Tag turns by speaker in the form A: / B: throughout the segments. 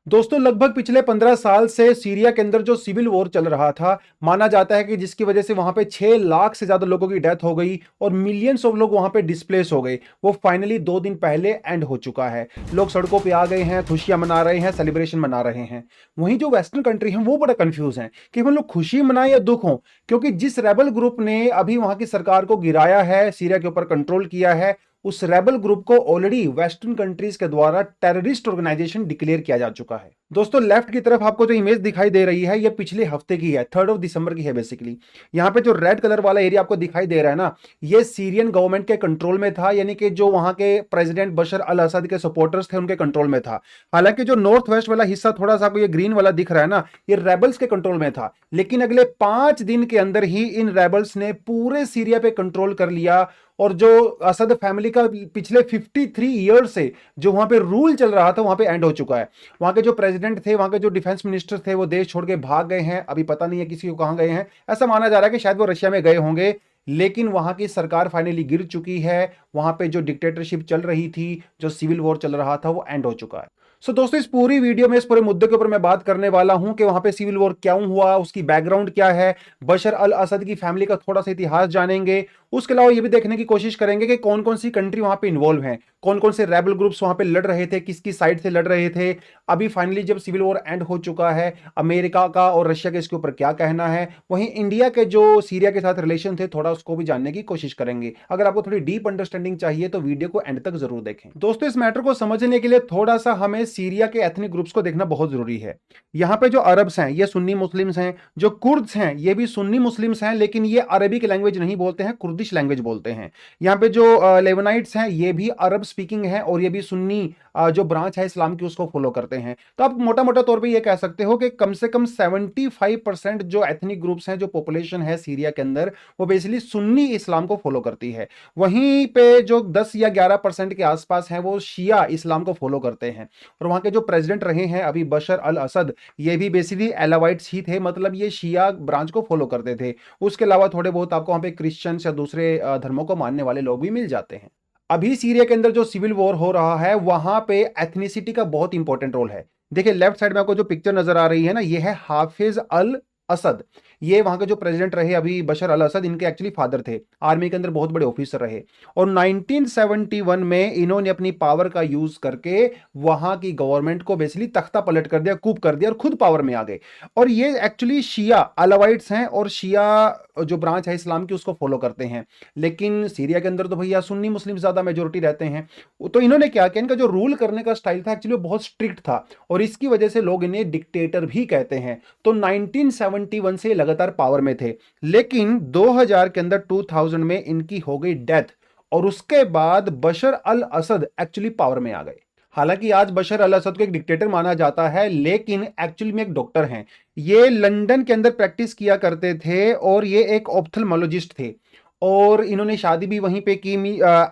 A: दोस्तों लगभग पिछले 15 साल से सीरिया के अंदर जो सिविल वॉर चल रहा था, माना जाता है कि जिसकी वजह से वहां पे 6 लाख से ज्यादा लोगों की डेथ हो गई और मिलियंस ऑफ लोग वहां पे डिस्प्लेस हो गए। वो फाइनली 2 दिन पहले एंड हो चुका है। लोग सड़कों पे आ गए हैं, खुशियां मना रहे हैं, सेलिब्रेशन मना रहे हैं। वहीं जो वेस्टर्न कंट्री हैं वो बड़ा कंफ्यूज हैं कि हम लोग खुशी मनाएं या दुख हो, क्योंकि जिस रेबल ग्रुप ने अभी वहां की सरकार को गिराया है, सीरिया के ऊपर कंट्रोल किया है, उस रेबल ग्रुप को ऑलरेडी वेस्टर्न कंट्रीज के द्वारा टेररिस्ट ऑर्गेनाइजेशन डिक्लेयर किया जा चुका है। दोस्तों लेफ्ट की तरफ आपको जो इमेज दिखाई दे रही है, ये पिछले हफ्ते की है, 3 दिसंबर की है बेसिकली। यहाँ पे जो रेड कलर वाला एरिया आपको दिखाई दे रहा है ना, ये सीरियन गवर्नमेंट के कंट्रोल में था, यानी कि जो वहां के प्रेसिडेंट बशर अल असद के सपोर्टर्स थे उनके कंट्रोल में था। हालांकि जो नॉर्थ वेस्ट वाला हिस्सा थोड़ा सा आपको ये ग्रीन वाला दिख रहा है ना, ये रेबल्स के कंट्रोल में था। लेकिन अगले 5 दिन के अंदर ही इन रेबल्स ने पूरे सीरिया पे कंट्रोल कर लिया। और जो असद फैमिली का पिछले 53 ईयर से जो वहां पे रूल चल रहा था, वहां पे एंड हो चुका है। वहां के जो प्रेसिडेंट थे, वहां के जो डिफेंस मिनिस्टर थे, वो देश छोड़ के भाग गए हैं। अभी पता नहीं है किसी को कहां गए हैं। ऐसा माना जा रहा है कि शायद वो रशिया में गए होंगे। लेकिन वहां की सरकार फाइनली गिर चुकी है। वहां पे जो डिक्टेटरशिप चल रही थी, जो सिविल वॉर चल रहा था, वो एंड हो चुका है। दोस्तों इस पूरी वीडियो में इस पूरे मुद्दे के ऊपर मैं बात करने वाला हूं कि वहां पे सिविल वॉर क्यों हुआ, उसकी बैकग्राउंड क्या है, बशर अल असद की फैमिली का थोड़ा सा इतिहास जानेंगे। उसके अलावा ये भी देखने की कोशिश करेंगे कि कौन कौन सी कंट्री वहां पे इन्वॉल्व हैं, कौन कौन से रेबल ग्रुप्स वहां पे लड़ रहे थे, किसकी साइड से लड़ रहे थे। अभी फाइनली जब सिविल वॉर एंड हो चुका है, अमेरिका का और रशिया के इसके ऊपर क्या कहना है, वहीं इंडिया के जो सीरिया के साथ रिलेशन थे, थोड़ा उसको भी जानने की कोशिश करेंगे। अगर आपको थोड़ी डीप अंडरस्टैंडिंग चाहिए तो वीडियो को एंड तक जरूर देखें। दोस्तों इस मैटर को समझने के लिए थोड़ा सा हमें सीरिया के एथनिक ग्रुप्स को देखना बहुत जरूरी है। यहाँ पे जो अरब्स हैं ये सुन्नी मुस्लिम्स हैं, जो कुर्द्स हैं ये भी सुन्नी मुस्लिम्स हैं, लेकिन ये अरबिक लैंग्वेज नहीं बोलते हैं, कुर्दिश लैंग्वेज बोलते हैं। यहाँ पे जो लेबनाइट्स हैं ये भी अरब स्पीकिंग है और ये भी सुन्नी जो ब्रांच है इस्लाम की उसको फॉलो करते हैं। तो आप मोटा मोटा तौर पे ये कह सकते हो कि कम से कम 75% जो एथनिक ग्रुप्स हैं, जो पॉपुलेशन है सीरिया के अंदर, वो बेसिकली सुन्नी इस्लाम को फॉलो करती है। वहीं पे जो 10 या 11% के आसपास हैं वो शिया इस्लाम को फॉलो करते हैं। और वहां के जो प्रेसिडेंट रहे हैं अभी बशर अल असद, ये भी बेसिकली एलावाइट्स ही थे, मतलब ये शिया ब्रांच को फॉलो करते थे। उसके अलावा थोड़े बहुत आपको वहां पे क्रिश्चियंस या दूसरे धर्मों को मानने वाले लोग भी मिल जाते हैं। अभी सीरिया के अंदर जो सिविल वॉर हो रहा है, वहां पे एथनिसिटी का बहुत इंपॉर्टेंट रोल है। देखिए लेफ्ट साइड में आपको जो पिक्चर नजर आ रही है ना, ये है हाफिज अल असद। ये वहां के जो प्रेसिडेंट रहे अभी बशर अल असद, इनके एक्चुअली फादर थे, आर्मी के अंदर बहुत बड़े ऑफिसर रहे। और 1971 में इन्होंने अपनी पावर का यूज करके वहां की गवर्नमेंट को बेसिकली तख्ता पलट कर दिया, कूप कर दिया और खुद पावर में आ गए। और ये एक्चुअली शिया अलावाइट्स हैं और शिया जो ब्रांच है इस्लाम की उसको फॉलो करते हैं। लेकिन सीरिया के अंदर तो भैया सुन्नी मुस्लिम ज्यादा मेजोरिटी रहते हैं। तो इन्होंने क्या किया, इनका जो रूल करने का स्टाइल था एक्चुअली बहुत स्ट्रिक्ट था और इसकी वजह से लोग इन्हें डिक्टेटर भी कहते हैं। तो 1971 से लगातार पावर में थे, लेकिन 2000 के अंदर 2000 में इनकी हो गई डेथ और उसके बाद बशर अल असद एक्चुअली पावर में आ गए। हालांकि आज बशर अल असद को एक डिक्टेटर माना जाता है, लेकिन एक्चुअली में एक डॉक्टर हैं। ये लंदन के अंदर प्रैक्टिस किया करते थे और ये एक ऑप्थल्मोलॉजिस्ट थे। और इन्होंने शादी भी वहीं पे की।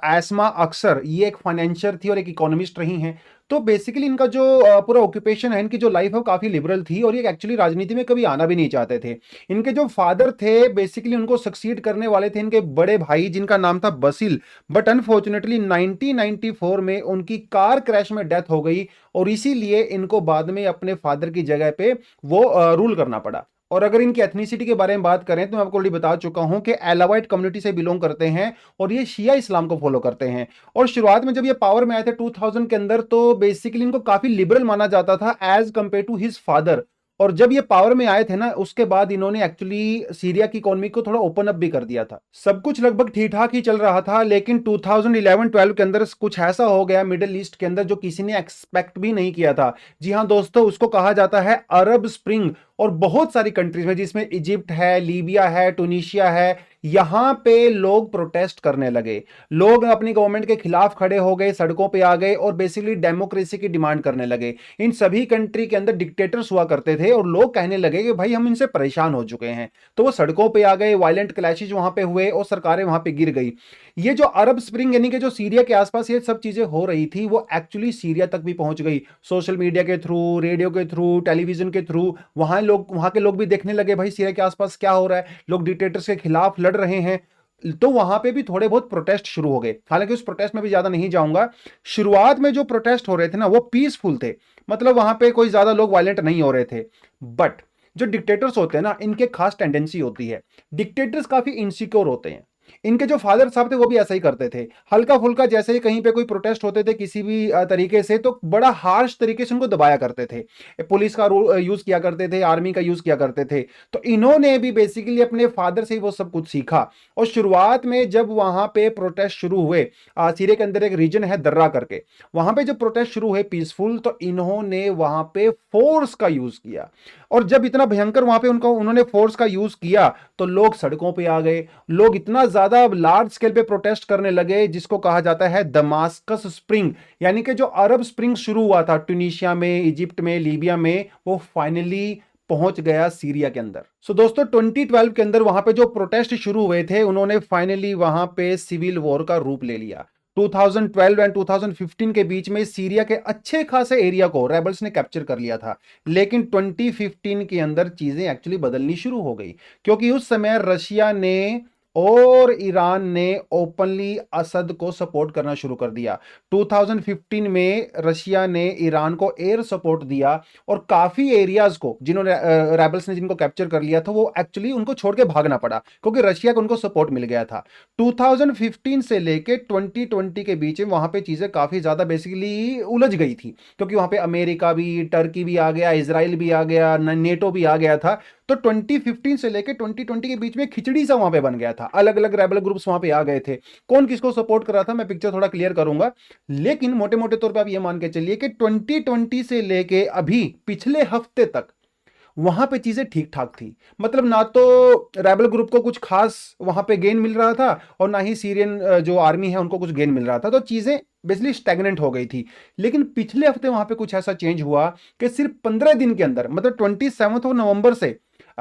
A: एस्मा अक्सर ये एक फाइनेंशियर थी और एक इकोनॉमिस्ट रही हैं। तो बेसिकली इनका जो पूरा ऑक्यूपेशन है, इनकी जो लाइफ है वो काफी लिबरल थी और ये एक्चुअली राजनीति में कभी आना भी नहीं चाहते थे। इनके जो फादर थे बेसिकली उनको सक्सीड करने वाले थे इनके बड़े भाई, जिनका नाम था बसिल। बट अनफॉर्चुनेटली 1994 में उनकी कार क्रैश में डेथ हो गई और इसीलिए इनको बाद में अपने फादर की जगह पे वो रूल करना पड़ा। और अगर इनकी एथनिसिटी के बारे में बात करें तो मैं आपको ऑलरेडी बता चुका हूं कि एलावाइट कम्युनिटी से बिलोंग करते हैं और ये शिया इस्लाम को फॉलो करते हैं। और शुरुआत में जब ये पावर में आए थे 2000 के अंदर, तो बेसिकली इनको काफी लिबरल माना जाता था as compared to his father. और जब ये पावर में आए थे ना, उसके बाद इन्होंने एक्चुअली सीरिया की इकोनॉमी को थोड़ा ओपन अप भी कर दिया था। सब कुछ लगभग ठीक ठाक ही चल रहा था, लेकिन 2011-12 के अंदर कुछ ऐसा हो गया मिडिल ईस्ट के अंदर जो किसी ने एक्सपेक्ट भी नहीं किया था। जी हाँ दोस्तों, उसको कहा जाता है अरब स्प्रिंग। और बहुत सारी कंट्रीज में, जिसमें इजिप्ट है, लीबिया है, टूनिशिया है, यहां पे लोग प्रोटेस्ट करने लगे। लोग अपनी गवर्नमेंट के खिलाफ खड़े हो गए, सड़कों पे आ गए और बेसिकली डेमोक्रेसी की डिमांड करने लगे। इन सभी कंट्री के अंदर डिक्टेटर्स हुआ करते थे और लोग कहने लगे कि भाई हम इनसे परेशान हो चुके हैं। तो वो सड़कों पे आ गए, वायलेंट क्लैशेज वहां पे हुए और सरकारें वहां पे गिर गई। ये जो अरब स्प्रिंग यानी कि जो सीरिया के आसपास ये सब चीजें हो रही थी, वो एक्चुअली सीरिया तक भी पहुंच गई। सोशल मीडिया के थ्रू, रेडियो के थ्रू, टेलीविजन के थ्रू वहां के लोग भी देखने लगे भाई सीरिया के आसपास क्या हो रहा है, लोग डिक्टेटर्स के खिलाफ लड़ रहे हैं। तो वहां पे भी थोड़े बहुत प्रोटेस्ट शुरू हो गए। हालांकि उस प्रोटेस्ट में भी ज्यादा नहीं जाऊंगा। शुरुआत में जो प्रोटेस्ट हो रहे थे ना वो पीसफुल थे, मतलब वहां पे कोई ज्यादा लोग वायलेंट नहीं हो रहे थे। बट जो डिक्टेटर्स होते हैं ना, इनके खास टेंडेंसी होती है, डिक्टेटर्स काफी इनसिक्योर होते हैं। इनके जो फादर साहब थे वो भी ऐसा ही करते थे। हल्का फुल्का जैसे ही कहीं पे कोई प्रोटेस्ट होते थे किसी भी तरीके से, तो बड़ा हार्श तरीके से उनको दबाया करते थे। पुलिस का यूज किया करते थे, आर्मी का यूज किया करते थे। तो इन्होंने भी बेसिकली अपने फादर से ही वो सब कुछ सीखा। और शुरुआत में जब वहां पे प्रोटेस्ट शुरू हुए, सीरिया के अंदर एक रीजन है दर्रा करके, वहां पे जब प्रोटेस्ट शुरू हुए पीसफुल, तो इन्होंने वहां पे फोर्स का यूज किया। और जब इतना भयंकर वहां पे उन्होंने फोर्स का यूज किया, तो लोग सड़कों पे आ गए। लोग इतना ज्यादा लार्ज स्केल पे प्रोटेस्ट करने लगे, जिसको कहा जाता है दमास्कस स्प्रिंग। यानी कि जो अरब स्प्रिंग शुरू हुआ था ट्यूनीशिया में, इजिप्ट में, लीबिया में, वो फाइनली पहुंच गया सीरिया के अंदर। सो दोस्तों 2012 के अंदर वहां पे जो प्रोटेस्ट शुरू हुए थे, उन्होंने फाइनली वहां पे सिविल वॉर का रूप ले लिया। 2012 एंड 2015 के बीच में सीरिया के अच्छे खासे एरिया को रेबल्स ने कैप्चर कर लिया था। लेकिन 2015 के अंदर चीजें एक्चुअली बदलनी शुरू हो गई, क्योंकि उस समय रशिया ने और ईरान ने ओपनली असद को सपोर्ट करना शुरू कर दिया। 2015 में रशिया ने ईरान को एयर सपोर्ट दिया, और काफी एरियाज को जिन्होंने रेबल्स ने जिनको कैप्चर कर लिया था, वो एक्चुअली उनको छोड़ के भागना पड़ा, क्योंकि रशिया को उनको सपोर्ट मिल गया था। 2015 से लेके 2020 के बीच में वहां पे चीजें काफी ज्यादा बेसिकली उलझ गई थी, क्योंकि वहां पे अमेरिका भी, टर्की भी आ गया, इजराइल भी आ गया, नेटो भी आ गया था। तो 2015 से लेके 2020 के बीच में खिचड़ी सा वहां पे बन गया था। अलग अलग रेबल ग्रुप्स वहां पे आ गए थे। कौन किसको सपोर्ट कर रहा था मैं पिक्चर थोड़ा क्लियर करूंगा, लेकिन मोटे मोटे तौर पे आप ये मान के चलिए कि 2020 से लेके अभी पिछले हफ्ते तक वहां पे चीजें ठीक ठाक थी। मतलब ना तो रेबल ग्रुप को कुछ खास वहां पे गेन मिल रहा था, और ना ही सीरियन जो आर्मी है उनको कुछ गेन मिल रहा था। तो चीजें बेसिकली स्टैग्नेंट हो गई थी। लेकिन पिछले हफ्ते वहां पे कुछ ऐसा चेंज हुआ कि सिर्फ 15 दिन के अंदर, मतलब 27 नवंबर से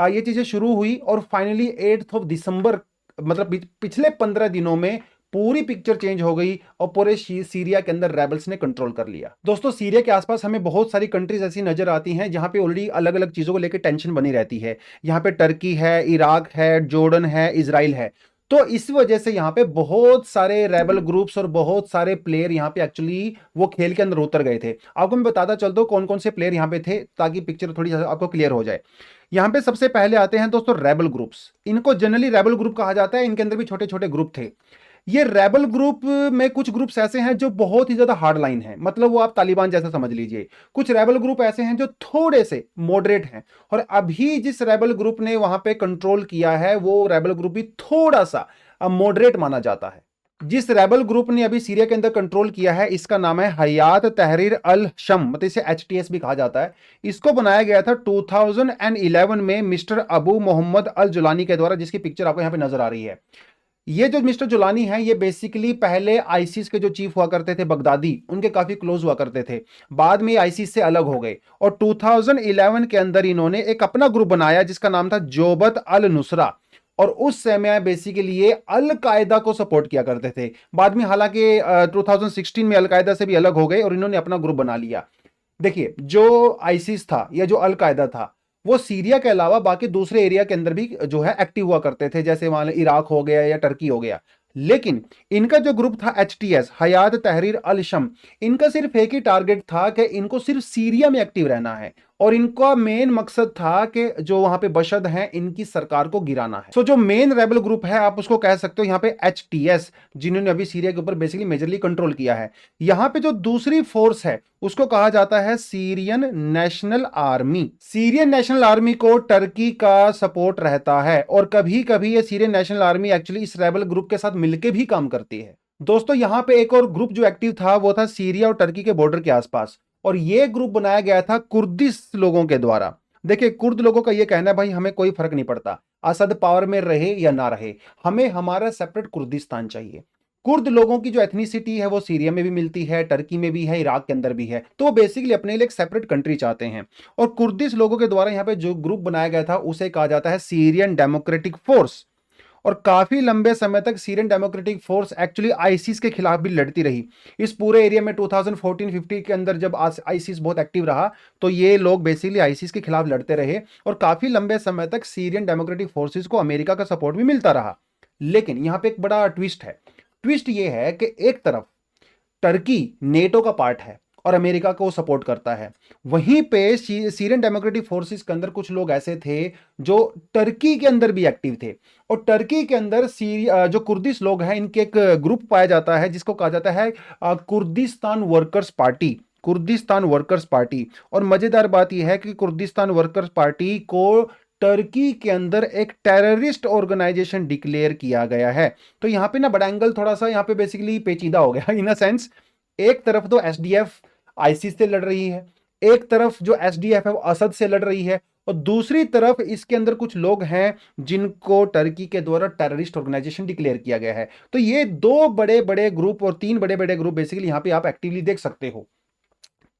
A: ये चीजें शुरू हुई, और फाइनली 8 दिसंबर, मतलब पिछले 15 दिनों में पूरी पिक्चर चेंज हो गई, और पूरे सीरिया के अंदर रेबल्स ने कंट्रोल कर लिया। दोस्तों सीरिया के आसपास हमें बहुत सारी कंट्रीज ऐसी नजर आती हैं जहां पे ऑलरेडी अलग अलग चीजों को लेकर टेंशन बनी रहती है। यहाँ पे टर्की है, इराक है, जॉर्डन है, इजराइल है। तो इस वजह से यहाँ पे बहुत सारे रेबल ग्रुप्स और बहुत सारे प्लेयर यहाँ पे एक्चुअली वो खेल के अंदर उतर गए थे। आपको मैं बताता चलता हूँ कौन कौन से प्लेयर यहाँ पे थे, ताकि पिक्चर थोड़ी आपको क्लियर हो जाए। यहाँ पे सबसे पहले आते हैं दोस्तों रेबल ग्रुप्स। इनको जनरली रेबल ग्रुप कहा जाता है। इनके अंदर भी छोटे छोटे ग्रुप थे। ये रेबल ग्रुप में कुछ ग्रुप्स ऐसे हैं जो बहुत ही ज्यादा हार्ड लाइन है, मतलब वो आप तालिबान जैसा समझ लीजिए। कुछ रेबल ग्रुप ऐसे हैं जो थोड़े से मॉडरेट हैं, और अभी जिस रेबल ग्रुप ने वहां पे कंट्रोल किया है वो रेबल ग्रुप भी थोड़ा सा मॉडरेट माना जाता है। जिस रेबल ग्रुप ने अभी सीरिया के अंदर कंट्रोल किया है, इसका नाम है हयात तहरीर अल शम, मतलब इसे एचटीएस भी कहा जाता है। इसको बनाया गया था 2011 में मिस्टर अबू मोहम्मद अल जुलानी के द्वारा, जिसकी पिक्चर आपको यहां पे नजर आ रही है। ये जो मिस्टर जुलानी है, ये बेसिकली पहले आईसिस के जो चीफ हुआ करते थे बगदादी, उनके काफी क्लोज हुआ करते थे। बाद में आईसिस से अलग हो गए, और 2011 के अंदर इन्होंने एक अपना ग्रुप बनाया जिसका नाम था जोबत अल नुसरा। और उस समय बेसिकली ये अल कायदा को सपोर्ट किया करते थे। बाद में हालांकि 2016 में अल कायदा से भी अलग हो गए और इन्होंने अपना ग्रुप बना लिया। देखिए जो आईसिस था या जो अल कायदा था, वो सीरिया के अलावा बाकी दूसरे एरिया के अंदर भी जो है एक्टिव हुआ करते थे, जैसे मान इराक हो गया या टर्की हो गया। लेकिन इनका जो ग्रुप था एचटीएस, हयात तहरीर अल शम, इनका सिर्फ एक ही टारगेट था कि इनको सिर्फ सीरिया में एक्टिव रहना है, और इनका मेन मकसद था कि जो वहां पे बशद हैं इनकी सरकार को गिराना है। सो जो मेन रेबल ग्रुप है आप उसको कह सकते हो यहाँ पे एचटीएस, जिन्होंने अभी सीरिया के ऊपर बेसिकली मेजरली कंट्रोल किया है। यहाँ पे जो दूसरी फोर्स है उसको कहा जाता है Syrian national army. Syrian national army को टर्की का सपोर्ट रहता है, और कभी कभी ये सीरियन नेशनल आर्मी एक्चुअली इस रेबल ग्रुप के साथ मिलकर भी काम करती है। दोस्तों यहाँ पे एक और ग्रुप जो एक्टिव था वो था सीरिया और टर्की के बॉर्डर के आसपास, और ये ग्रुप बनाया गया था कुर्दिश लोगों के द्वारा। देखिए कुर्द लोगों का ये कहना है भाई हमें कोई फर्क नहीं पड़ता असद पावर में रहे या ना रहे, हमें हमारा सेपरेट कुर्दिस्तान चाहिए। कुर्द लोगों की जो एथनिसिटी है वो सीरिया में भी मिलती है, टर्की में भी है, इराक के अंदर भी है। तो वो बेसिकली अपने लिए एक सेपरेट कंट्री चाहते हैं। और कुर्दिश लोगों के द्वारा यहाँ पे जो ग्रुप बनाया गया था उसे कहा जाता है सीरियन डेमोक्रेटिक फोर्स। और काफी लंबे समय तक Syrian democratic force actually ISIS के खिलाफ भी लड़ती रही। इस पूरे एरिया में 2014-15 के अंदर जब आईसिस बहुत एक्टिव रहा, तो ये लोग बेसिकली आईसिस के खिलाफ लड़ते रहे, और काफी लंबे समय तक सीरियन डेमोक्रेटिक फोर्सेस को अमेरिका का सपोर्ट भी मिलता रहा। लेकिन यहां पे एक बड़ा ट्विस्ट है। ट्विस्ट ये है कि एक तरफ टर्की नेटो का पार्ट है और अमेरिका को सपोर्ट करता है, वहीं पे सीरियन डेमोक्रेटिक फोर्सेस के अंदर कुछ लोग ऐसे थे जो टर्की के अंदर भी एक्टिव थे। और टर्की के अंदर जो कुर्दिश लोग हैं, इनके एक ग्रुप पाया जाता है जिसको कहा जाता है Kurdistan workers party. Kurdistan workers party. और मजेदार बात यह है कि कुर्दिस्तान वर्कर्स पार्टी को टर्की के अंदर एक टेररिस्ट ऑर्गेनाइजेशन डिक्लेयर किया गया है। तो यहां पे ना बड़ा एंगल थोड़ा सा यहां पे बेसिकली पेचीदा हो गया इन अ सेंस। एक तरफ तो एसडीएफ आईसिस से लड़ रही है, एक तरफ जो एसडीएफ है वो असद से लड़ रही है, और दूसरी तरफ इसके अंदर कुछ लोग हैं जिनको टर्की के द्वारा टेररिस्ट ऑर्गेनाइजेशन डिक्लेयर किया गया है। तो ये दो बड़े बड़े ग्रुप और तीन बड़े बड़े ग्रुप बेसिकली यहां पे आप एक्टिवली देख सकते हो।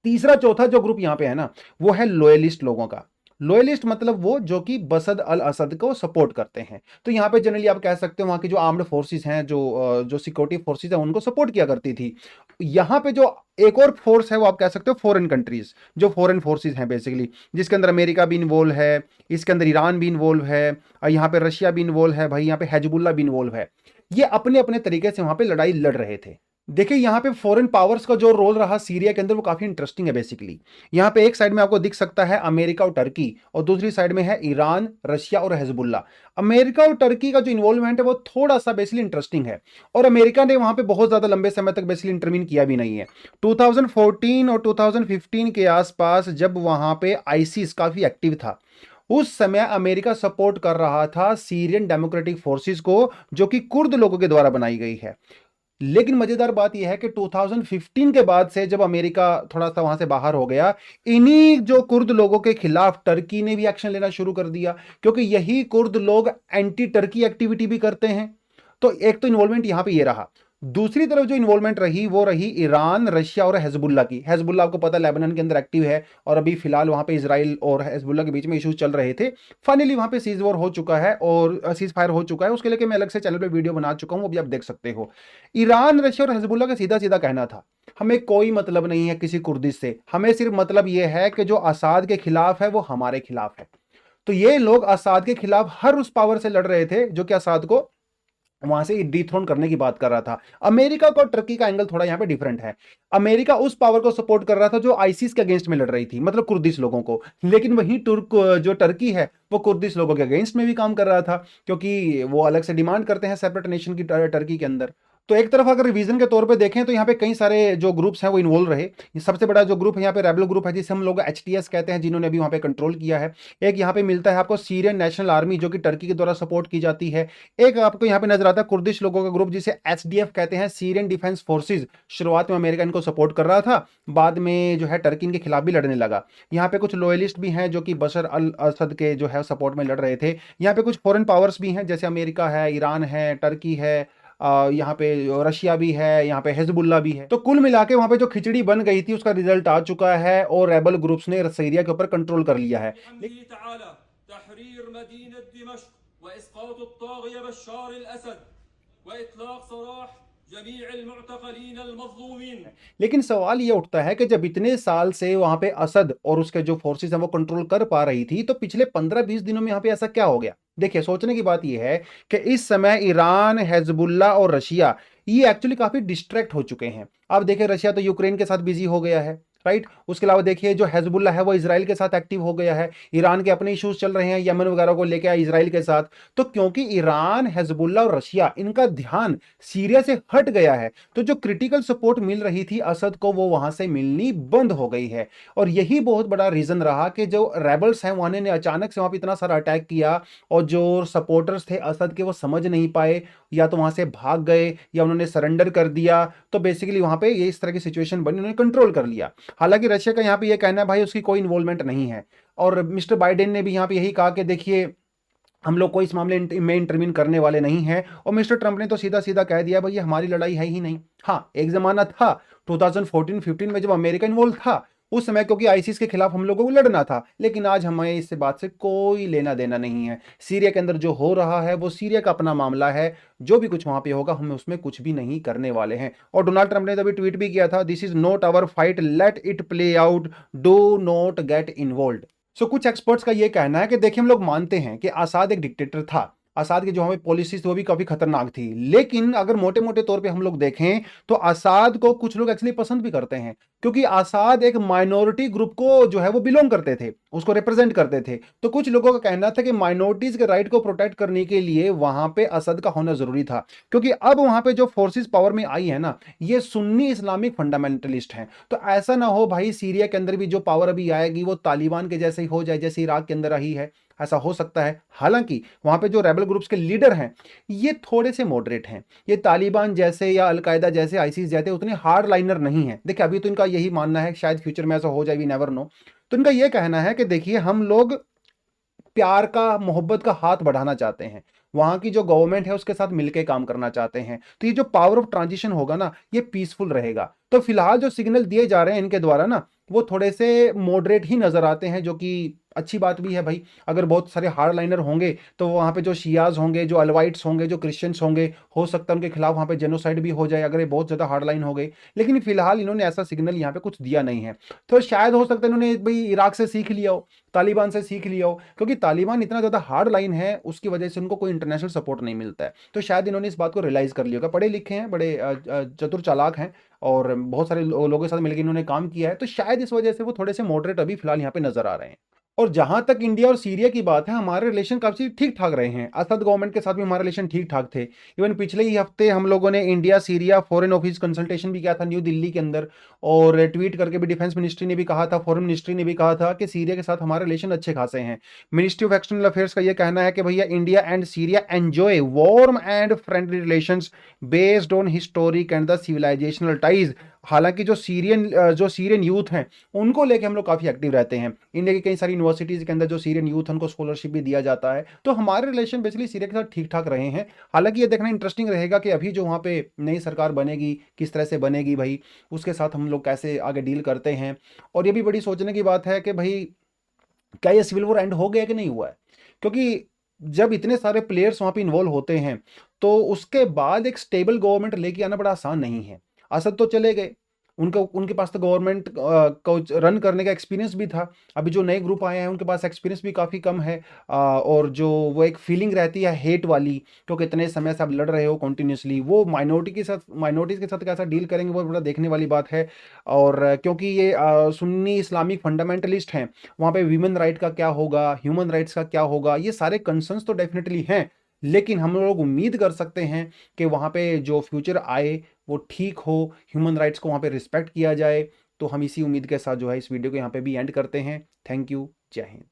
A: तीसरा चौथा जो ग्रुप यहां पे है ना, वो है लॉयलिस्ट लोगों का। लॉयलिस्ट मतलब वो जो कि बसद अल असद को सपोर्ट करते हैं। तो यहां पे जनरली आप कह सकते हो वहां की जो आर्म्ड फोर्सेस हैं, जो सिक्योरिटी फोर्सेस हैं, उनको सपोर्ट किया करती थी। यहां पे जो एक और फोर्स है वो आप कह सकते हो फॉरेन कंट्रीज, जो फॉरेन फोर्सेस हैं बेसिकली, जिसके अंदर अमेरिका भी इन्वॉल्व है, इसके अंदर ईरान भी इन्वॉल्व है, और यहाँ पे रशिया भी इन्वॉल्व है, भाई यहाँ पे हिजबुल्लाह भी इन्वॉल्व है। ये अपने अपने तरीके से वहां पे लड़ाई लड़ रहे थे। देखिए यहां पे फॉरेन पावर्स का जो रोल रहा सीरिया के अंदर वो काफी इंटरेस्टिंग है बेसिकली। यहां पे एक साइड में आपको दिख सकता है अमेरिका और टर्की, और दूसरी साइड में है ईरान, रशिया और हिजबुल्लाह। अमेरिका और टर्की का जो इन्वॉल्वमेंट है वो थोड़ा सा बेसिकली इंटरेस्टिंग है, और अमेरिका ने वहां पे बहुत ज्यादा लंबे समय तक बेसिकली इंटरवीन किया भी नहीं है। 2014 और 2015 के आसपास जब वहां पे आईसिस काफी एक्टिव था, उस समय अमेरिका सपोर्ट कर रहा था सीरियन डेमोक्रेटिक फोर्सेस को, जो कि कुर्द लोगों के द्वारा बनाई गई है। लेकिन मजेदार बात यह है कि 2015 के बाद से जब अमेरिका थोड़ा सा वहां से बाहर हो गया, इन्हीं जो कुर्द लोगों के खिलाफ टर्की ने भी एक्शन लेना शुरू कर दिया, क्योंकि यही कुर्द लोग एंटी टर्की एक्टिविटी भी करते हैं। तो एक तो इन्वॉल्वमेंट यहां पे ये रहा। दूसरी तरफ जो इन्वॉल्वमेंट रही वो रही ईरान, रशिया और हिजबुल्लाह की। हिजबुल्लाह आपको पता है लेबनान के अंदर एक्टिव है, और अभी फिलहाल वहां पे इजराइल और हिजबुल्लाह के बीच में इश्यूज चल रहे थे। फाइनली वहां पे सीज वॉर हो चुका है और सीज फायर हो चुका है, उसके लिए मैं अलग से चैनल पे वीडियो बना चुका हूं, अभी आप देख सकते हो। ईरान, रशिया और हिजबुल्लाह का सीधा सीधा कहना था, हमें कोई मतलब नहीं है किसी कुर्दिश से, हमें सिर्फ मतलब यह है कि जो असाद के खिलाफ है वो हमारे खिलाफ है। तो ये लोग असाद के खिलाफ हर उस पावर से लड़ रहे थे जो कि असाद को वहां से डिथ्रोन करने की बात कर रहा था। अमेरिका को टर्की का एंगल थोड़ा यहां पे डिफरेंट है। अमेरिका उस पावर को सपोर्ट कर रहा था जो आईसिस के अगेंस्ट में लड़ रही थी, मतलब कुर्दिश लोगों को। लेकिन वही जो टर्की है वो कुर्दिश लोगों के अगेंस्ट में भी काम कर रहा था, क्योंकि वो अलग से डिमांड करते हैं सेपरेट नेशन की टर्की के अंदर। तो एक तरफ अगर रिवीजन के तौर पे देखें तो यहाँ पे कई सारे जो ग्रुप्स हैं वो इन्वॉल्व रहे। सबसे बड़ा जो ग्रुप है यहाँ पे रेबल ग्रुप है, जिसे हम लोग एचटीएस कहते हैं, जिन्होंने अभी वहाँ पे कंट्रोल किया है। एक यहाँ पे मिलता है आपको सीरियन नेशनल आर्मी, जो कि टर्की के द्वारा सपोर्ट की जाती है। एक आपको यहाँ पे नजर आता है कुर्दिश लोगों का ग्रुप, जिसे एसडीएफ कहते हैं, सीरियन डिफेंस फोर्सेज। शुरुआत में अमेरिका इनको सपोर्ट कर रहा था, बाद में जो है टर्की इनके खिलाफ भी लड़ने लगा। यहाँ पे कुछ लॉयलिस्ट भी हैं जो कि बशर अल असद के जो है सपोर्ट में लड़ रहे थे। यहाँ पे कुछ फॉरेन पावर्स भी हैं, जैसे अमेरिका है, ईरान है, टर्की है, यहाँ पे रशिया भी है, यहाँ पे हिजबुल्लाह भी है। तो कुल मिला के वहां पे जो खिचड़ी बन गई थी उसका रिजल्ट आ चुका है, और रेबल ग्रुप्स ने सीरिया के ऊपर कंट्रोल कर लिया है। लेकिन सवाल यह उठता है कि जब इतने साल से वहां पे असद और उसके जो फोर्सेस हैं वो कंट्रोल कर पा रही थी, तो पिछले 15-20 दिनों में यहां पे ऐसा क्या हो गया। देखिए सोचने की बात यह है कि इस समय ईरान, हिजबुल्लाह और रशिया ये एक्चुअली काफी डिस्ट्रैक्ट हो चुके हैं। अब देखिए रशिया तो यूक्रेन के साथ बिजी हो गया है, राइट। उसके अलावा देखिए जो हिजबुल्लाह है वो इसराइल के साथ एक्टिव हो गया है। ईरान के अपने इश्यूज चल रहे हैं यमन वगैरह को लेकर इसराइल के साथ। तो क्योंकि ईरान, हिजबुल्लाह और रशिया इनका ध्यान सीरिया से हट गया है, तो जो क्रिटिकल सपोर्ट मिल रही थी असद को वो वहां से मिलनी बंद हो गई है। और यही बहुत बड़ा रीजन रहा कि जो रेबल्स हैं वहां ने अचानक से वहां पर इतना सारा अटैक किया, और जो सपोर्टर्स थे असद के वो समझ नहीं पाए, या तो वहां से भाग गए या उन्होंने सरेंडर कर दिया। तो बेसिकली वहां पे ये इस तरह की सिचुएशन बनी, उन्होंने कंट्रोल कर लिया। हालांकि रशिया का यहाँ पे ये कहना है भाई उसकी कोई इन्वॉल्वमेंट नहीं है, और मिस्टर बाइडेन ने भी यहाँ पे यही कहा कि देखिए हम लोग कोई इस मामले में इंटरवीन करने वाले नहीं हैं। और मिस्टर ट्रंप ने तो सीधा सीधा कह दिया भाई ये हमारी लड़ाई है ही नहीं। हाँ एक जमाना था 2014-15 में जब अमेरिका इन्वॉल्व था, उस समय क्योंकि आईसिस के खिलाफ हम लोगों को लड़ना था, लेकिन आज हमें इस बात से कोई लेना देना नहीं है। सीरिया के अंदर जो हो रहा है वो सीरिया का अपना मामला है, जो भी कुछ वहां पे होगा हम उसमें कुछ भी नहीं करने वाले हैं। और डोनाल्ड ट्रंप ने तभी ट्वीट भी किया था, this is not our fight, let it play out, do not get involve. कुछ एक्सपर्ट्स का यह कहना है कि देखिए हम लोग मानते हैं कि आसाद एक डिक्टेटर था, असाद की जो हमें पॉलिसीज थी वो भी काफी खतरनाक थी। लेकिन अगर मोटे मोटे तौर पे हम लोग देखें तो असाद को कुछ लोग एक्चुअली पसंद भी करते हैं, क्योंकि असाद एक माइनॉरिटी ग्रुप को जो है वो बिलोंग करते थे, उसको रिप्रेजेंट करते थे। तो कुछ लोगों का कहना था कि माइनॉरिटीज के राइट को प्रोटेक्ट करने के लिए वहां पे असद का होना जरूरी था, क्योंकि अब वहां पे जो फोर्सेस पावर में आई है ना, ये सुन्नी इस्लामिक फंडामेंटलिस्ट हैं। तो ऐसा ना हो भाई सीरिया के अंदर भी जो पावर अभी आएगी वो तालिबान के जैसे ही हो जाए जैसे इराक के अंदर रही है, ऐसा हो सकता है। हालांकि वहां पे जो रेबल ग्रुप्स के लीडर हैं ये थोड़े से मॉडरेट हैं, ये तालिबान जैसे या अलकायदा जैसे आईसिस जैसे उतने हार्ड लाइनर नहीं है। देखिए अभी तो इनका यही मानना है, शायद फ्यूचर में ऐसा हो जाए, वी नेवर नो। तो इनका यह कहना है कि देखिए हम लोग प्यार का मोहब्बत का हाथ बढ़ाना चाहते हैं, वहां की जो गवर्नमेंट है उसके साथ मिलकर काम करना चाहते हैं। तो ये जो पावर ऑफ ट्रांजिशन होगा ना ये पीसफुल रहेगा। तो फिलहाल जो सिग्नल दिए जा रहे हैं इनके द्वारा ना वो थोड़े से मॉडरेट ही नजर आते हैं, जो कि अच्छी बात भी है भाई। अगर बहुत सारे हार्ड लाइनर होंगे तो वहां पे जो शियाज होंगे, जो अलवाइट्स होंगे, जो क्रिश्चियंस होंगे, हो सकता है उनके खिलाफ वहां पे जेनोसाइड भी हो जाए अगर ये बहुत ज्यादा हार्ड लाइन हो गए। लेकिन फिलहाल इन्होंने ऐसा सिग्नल यहाँ पे कुछ दिया नहीं है। तो शायद हो सकता है इन्होंने भाई इराक से सीख लिया हो, तालिबान से सीख लिया हो, क्योंकि तालिबान इतना ज्यादा हार्ड लाइन है उसकी वजह से उनको कोई इंटरनेशनल सपोर्ट नहीं मिलता है। तो शायद इन्होंने इस बात को रियलाइज कर लिया होगा, पढ़े लिखे हैं, बड़े चतुर चालाक हैं और बहुत सारे लोगों के साथ मिलकर इन्होंने काम किया है। तो शायद इस वजह से वो थोड़े से मॉडरेट अभी फिलहाल यहाँ पे नजर आ रहे हैं। और जहां तक इंडिया और सीरिया की बात है, हमारे रिलेशन काफी ठीक ठाक रहे हैं। असद गवर्नमेंट के साथ भी हमारे रिलेशन ठीक ठाक थे। इवन पिछले ही हफ्ते हम लोगों ने India Syria foreign office consultation भी किया था न्यू दिल्ली के अंदर, और ट्वीट करके भी डिफेंस मिनिस्ट्री ने भी कहा था, फॉरेन मिनिस्ट्री ने भी कहा था कि सीरिया के साथ हमारे रिलेशन अच्छे खासे हैं। मिनिस्ट्री ऑफ एक्सटर्नल अफेयर्स का यह कहना है कि भैया India and Syria enjoy warm and friendly relations based on historic and the civilisational ties. हालांकि जो सीरियन यूथ हैं उनको लेके हम लोग काफी एक्टिव रहते हैं। इंडिया की कई सारी यूनिवर्सिटीज के अंदर जो सीरियन यूथ है उनको स्कॉलरशिप भी दिया जाता है। तो हमारे रिलेशन बेसिकली सीरिया के साथ ठीक ठाक रहे हैं। हालांकि ये देखना इंटरेस्टिंग रहेगा कि अभी जो वहाँ पे नई सरकार बनेगी किस तरह से बनेगी भाई, उसके साथ हम लोग कैसे आगे डील करते हैं। और ये भी बड़ी सोचने की बात है कि भाई क्या ये सिविल वॉर एंड हो गया कि नहीं हुआ है, क्योंकि जब इतने सारे प्लेयर्स वहां पे इन्वॉल्व होते हैं तो उसके बाद एक स्टेबल गवर्नमेंट लेके आना बड़ा आसान नहीं है। असद तो चले गए, उनका उनके पास तो गवर्नमेंट को रन करने का एक्सपीरियंस भी था। अभी जो नए ग्रुप आए हैं उनके पास एक्सपीरियंस भी काफ़ी कम है। और जो वो एक फीलिंग रहती है हेट वाली, क्योंकि इतने समय से आप लड़ रहे हो कॉन्टिन्यूसली, वो माइनॉरिटीज़ के साथ कैसा डील करेंगे वो बड़ा देखने वाली बात है। और क्योंकि ये सुन्नी इस्लामिक फंडामेंटलिस्ट हैं, वहाँ पे ह्यूमन राइट का क्या होगा, ह्यूमन राइट्स का क्या होगा, ये सारे कंसर्न्स तो डेफिनेटली हैं। लेकिन हम लोग उम्मीद कर सकते हैं कि वहाँ पे जो फ्यूचर आए वो ठीक हो, ह्यूमन राइट्स को वहाँ पे रिस्पेक्ट किया जाए। तो हम इसी उम्मीद के साथ जो है इस वीडियो को यहाँ पे भी एंड करते हैं। थैंक यू, जय हिंद।